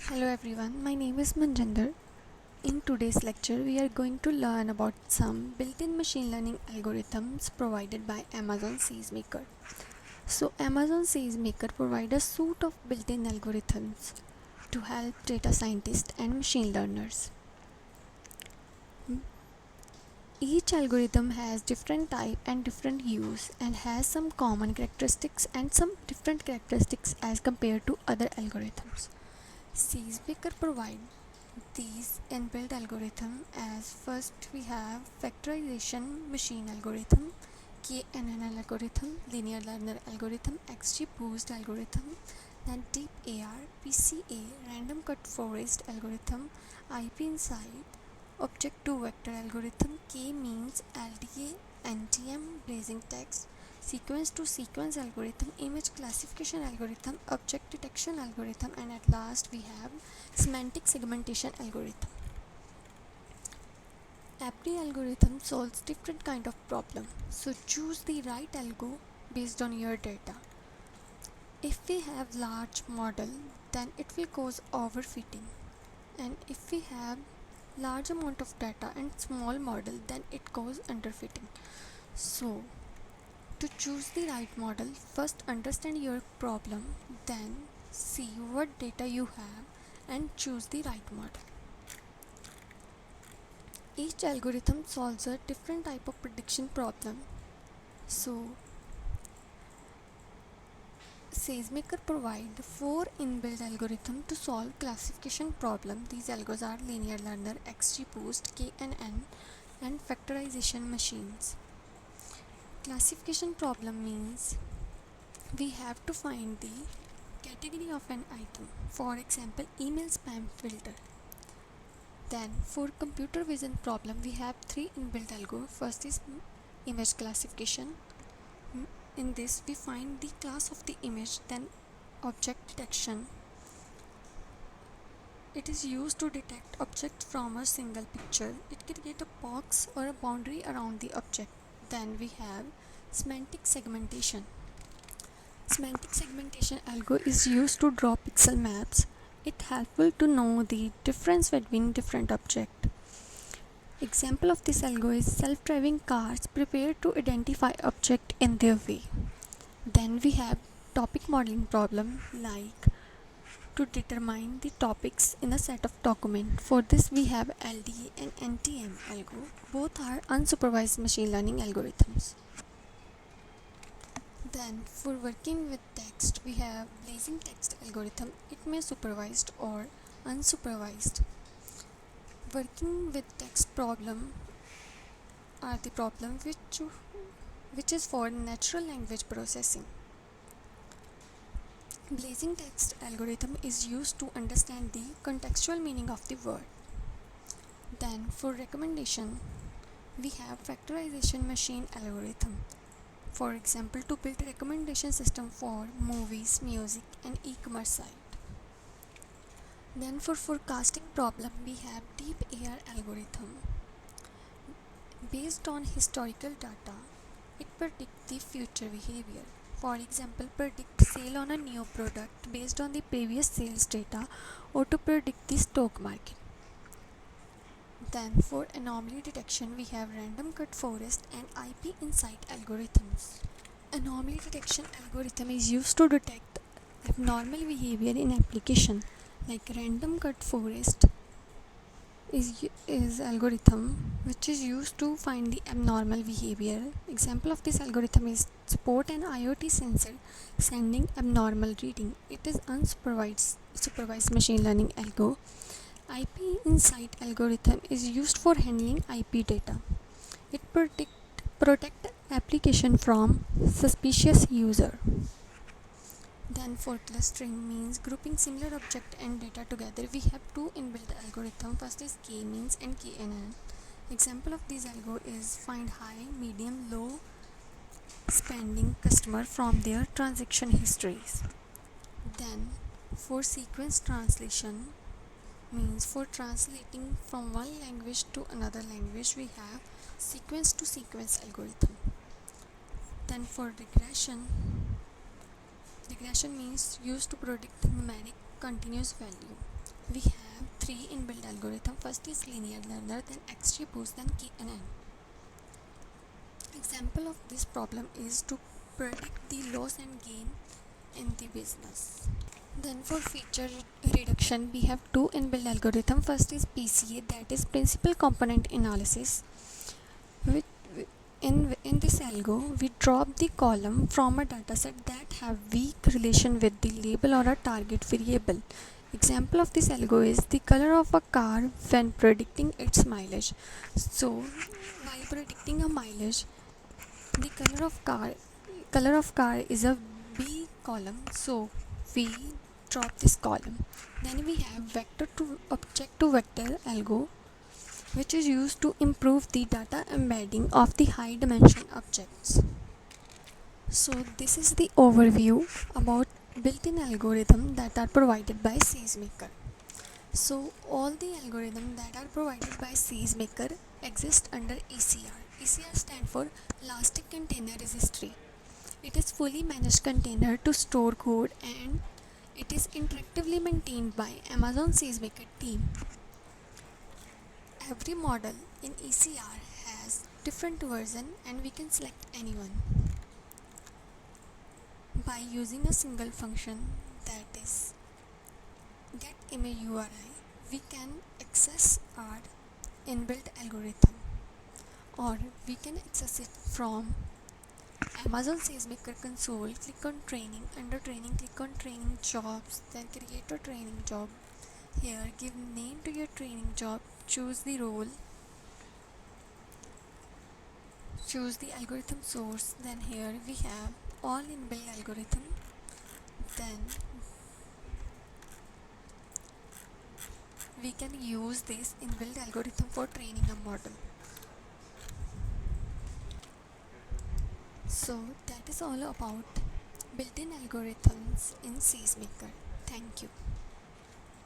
Hello everyone, my name is Manjinder. In today's lecture, we are going to learn about some built-in machine learning algorithms provided by Amazon SageMaker. Amazon SageMaker provides a suite of built-in algorithms to help data scientists and machine learners. Each algorithm has different type and different use and has some common characteristics and some different characteristics as compared to other algorithms. SageMaker provides these inbuilt algorithm. As first we have factorization machine algorithm, KNN algorithm, linear learner algorithm, XGBoost algorithm, then deep AR, PCA, random cut forest algorithm, IP insight, object to vector algorithm, K-means, LDA, NTM, blazing text, sequence to sequence algorithm, image classification algorithm, object detection algorithm, and at last we have semantic segmentation algorithm. Every algorithm solves different kind of problem, so choose the right algo based on your data. If we have large model, then it will cause overfitting, and if we have large amount of data and small model, then it cause underfitting. So to choose the right model, first understand your problem, then see what data you have and choose the right model. Each algorithm solves a different type of prediction problem. So SageMaker provides 4 inbuilt algorithms to solve classification problem. These algos are linear learner, XGBoost, KNN, and factorization machines. Classification problem means we have to find the category of an item, for example email spam filter. Then for computer vision problem we have 3 inbuilt algo. First is image classification. In this we find the class of the image, then object detection. It is used to detect object from a single picture. It creates a box or a boundary around the object. Then we have semantic segmentation. Semantic segmentation algo is used to draw pixel maps. It helpful to know the difference between different objects. Example of this algo is self-driving cars prepared to identify object in their way. Then we have topic modeling problem, like to determine the topics in a set of document. For this we have LDA and NTM algo. Both are unsupervised machine learning algorithms. Then for working with text we have blazing text algorithm. It may supervised or unsupervised. Working with text problem are the problem which is for natural language processing. Blazing text algorithm is used to understand the contextual meaning of the word. Then for recommendation we have factorization machine algorithm. For example, to build a recommendation system for movies, music, and e-commerce site. Then for forecasting problem we have deep AR algorithm. Based on historical data, it predicts the future behavior. For example, predict sale on a new product based on the previous sales data, or to predict the stock market. Then for anomaly detection we have random cut forest and IP insight algorithms. Anomaly detection algorithm is used to detect abnormal behavior in application, like random cut forest is algorithm which is used to find the abnormal behavior. Example of this algorithm is support an IoT sensor sending abnormal reading. It is unsupervised supervised machine learning algo. IP insight algorithm is used for handling IP data. It protect application from suspicious user. Then for clustering means grouping similar object and data together. We have 2 inbuilt algorithm. First is K-means and KNN. Example of this algo is find high, medium, low spending customer from their transaction histories. Then for sequence translation means for translating from one language to another language we have sequence to sequence algorithm. Then for regression means used to predict the numeric continuous value. We have three inbuilt algorithm. First is linear learner, then XGBoost, then KNN. Example of this problem is to predict the loss and gain in the business. Then for feature reduction, we have two inbuilt algorithm. First is PCA, that is principal component analysis. With in this algo, we drop the column from a dataset that have weak relation with the label or a target variable. Example of this algo is the color of a car when predicting its mileage. So while predicting a mileage, the color of car is a B column, so we drop this column. Then we have vector to object to vector algo, which is used to improve the data embedding of the high dimension objects. So this is the overview about built-in algorithm that are provided by SageMaker. So all the algorithms that are provided by SageMaker exist under ECR. ECR stands for Elastic Container Registry. It is fully managed container to store code, and it is interactively maintained by Amazon SageMaker team. Every model in ECR has different version, and we can select anyone by using a single function, that is get image URI. We can access our inbuilt algorithm, or we can access it from Amazon SageMaker console. Click on training. Under training, click on training jobs, then create a training job. Here give name to your training job, choose the role, choose the algorithm source. Then here we have all inbuilt algorithm. Then we can use this inbuilt algorithm for training a model. So that is all about built-in algorithms in SageMaker. Thank you.